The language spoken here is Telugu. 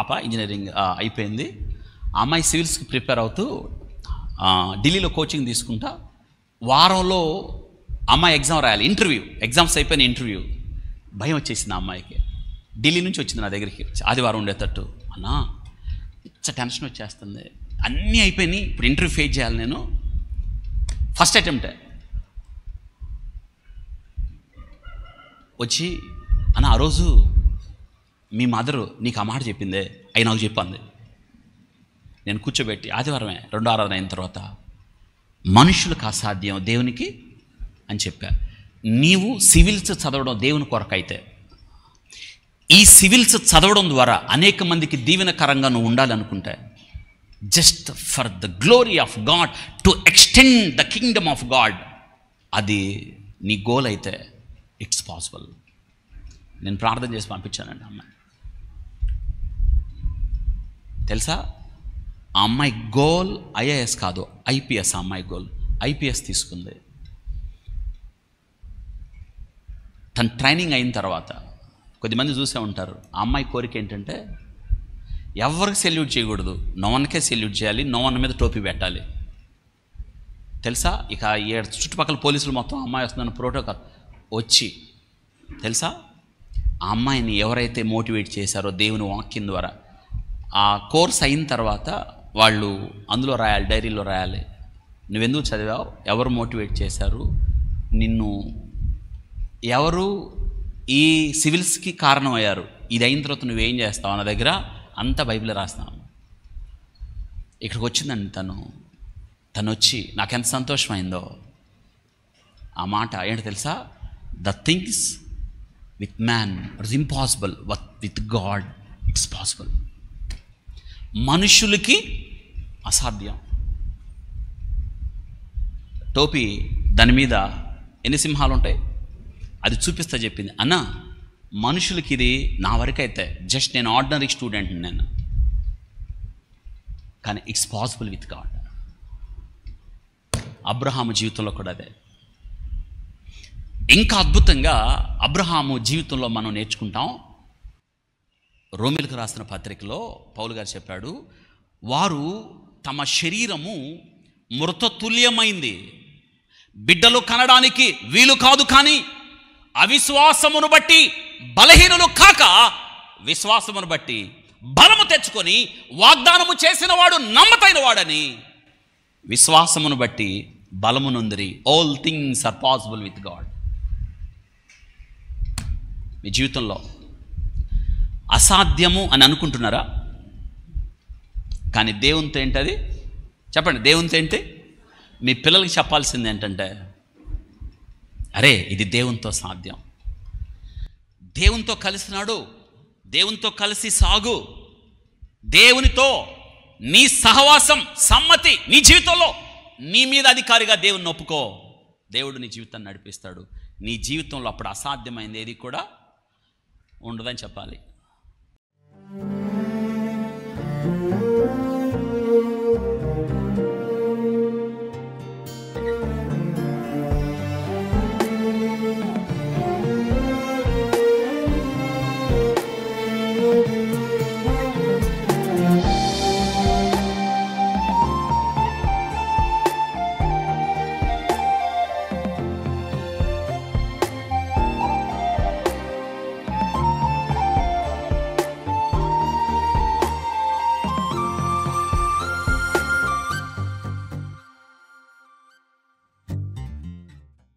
పాప ఇంజనీరింగ్ అయిపోయింది. ఆ అమ్మాయి సివిల్స్కి ప్రిపేర్ అవుతూ ఢిల్లీలో కోచింగ్ తీసుకుంటా. వారంలో అమ్మాయి ఎగ్జామ్ రాయాలి, ఎగ్జామ్స్ అయిపోయిన ఇంటర్వ్యూ. భయం వచ్చేసింది ఆ అమ్మాయికి. ఢిల్లీ నుంచి వచ్చింది నా దగ్గరికి, ఆదివారం ఉండేటట్టు. అన్నా ఇంత టెన్షన్ వచ్చేస్తుంది, అన్నీ అయిపోయినాయి, ఇప్పుడు ఇంటర్వ్యూ ఫేస్ చేయాలి నేను, ఫస్ట్ అటెంప్టే. వచ్చి అన్న ఆ రోజు మీ మదరు నీకు ఆ మాట చెప్పిందే, అవి నాకు చెప్పింది. నేను కూర్చోబెట్టి ఆదివారమే రెండో ఆరాధన అయిన తర్వాత, మనుషులకు అసాధ్యం దేవునికి అని చెప్పా. నీవు సివిల్స్ చదవడం దేవుని కొరకైతే, ఈ సివిల్స్ చదవడం ద్వారా అనేక మందికి దీవెనకరంగా నువ్వు ఉండాలనుకుంటే, just for the glory of God, to extend the Kingdom of God, అది నీ గోల్ అయితే ఇట్స్ పాసిబుల్. నేను ప్రార్థన చేసి పంపించానండి అమ్మాయి. తెలుసా, ఆ అమ్మాయి గోల్ ఐఏఎస్ కాదు, ఐపీఎస్. ఆ అమ్మాయి గోల్ ఐపీఎస్ తీసుకుంది. తన ట్రైనింగ్ అయిన తర్వాత కొద్దిమంది చూసే ఉంటారు, ఆ అమ్మాయి కోరిక ఏంటంటే ఎవరికి సెల్యూట్ చేయకూడదు, నోవన్కే సెల్యూట్ చేయాలి, నోవన్ మీద టోపీ పెట్టాలి. తెలుసా, ఇక చుట్టుపక్కల పోలీసులు మొత్తం అమ్మాయి వస్తుందని ప్రోటోకాల్ వచ్చి, తెలుసా ఆ అమ్మాయిని ఎవరైతే మోటివేట్ చేశారో దేవుని వాక్యం ద్వారా, ఆ కోర్స్ అయిన తర్వాత వాళ్ళు అందులో రాయాలి, డైరీలో రాయాలి, నువ్వెందుకు చదివావు, ఎవరు మోటివేట్ చేశారు నిన్ను, ఎవరు ఈ సివిల్స్కి కారణమయ్యారు, ఇది అయిన తర్వాత నువ్వేం చేస్తావు అన్న దగ్గర అంతా బైబిల్ రాస్తాను. ఇక్కడికి వచ్చిందండి తను వచ్చి నాకెంత సంతోషమైందో. ఆ మాట ఏంటో తెలుసా, the things with man it's impossible, with God it's possible. మనుషులకి అసాధ్యం. టోపీ దాని మీద ఎన్ని సింహాలు ఉంటాయి అది చూపిస్తా చెప్పింది. అన్న మనుషులకి ఇది నా వరకైతే జస్ట్ నేను ఆర్డినరీ స్టూడెంట్ నేను, కానీ it's possible with God. Abraham జీవితంలో కూడా అదే. ఇంకా అద్భుతంగా అబ్రహాము జీవితంలో మనం నేర్చుకుంటాం. రోమిలకు రాసిన పత్రికలో పౌలు గారు చెప్పాడు, వారు తమ శరీరము మృతతుల్యమైంది, బిడ్డలు కనడానికి వీలు కాదు, కానీ అవిశ్వాసమును బట్టి బలహీనులు కాక విశ్వాసమును బట్టి బలము తెచ్చుకొని వాగ్దానము చేసిన వాడు నమ్మతైన వాడని విశ్వాసమును బట్టి బలము నొందిరి. All things are possible with God. మీ జీవితంలో అసాధ్యము అని అనుకుంటున్నారా? కానీ దేవునితో ఏంటది చెప్పండి, దేవునితో ఏంటి? మీ పిల్లలకి చెప్పాల్సింది ఏంటంటే, అరే ఇది దేవునితో సాధ్యం, దేవునితో కలిసినాడు, దేవునితో కలిసి సాగు, దేవునితో నీ సహవాసం, సమ్మతి నీ జీవితంలో, నీ మీద అధికారిగా దేవుని ఒప్పుకో, దేవుడు నీ జీవితాన్ని నడిపిస్తాడు. నీ జీవితంలో అప్పుడు అసాధ్యమైంది ఏది కూడా ఉండదని చెప్పాలి.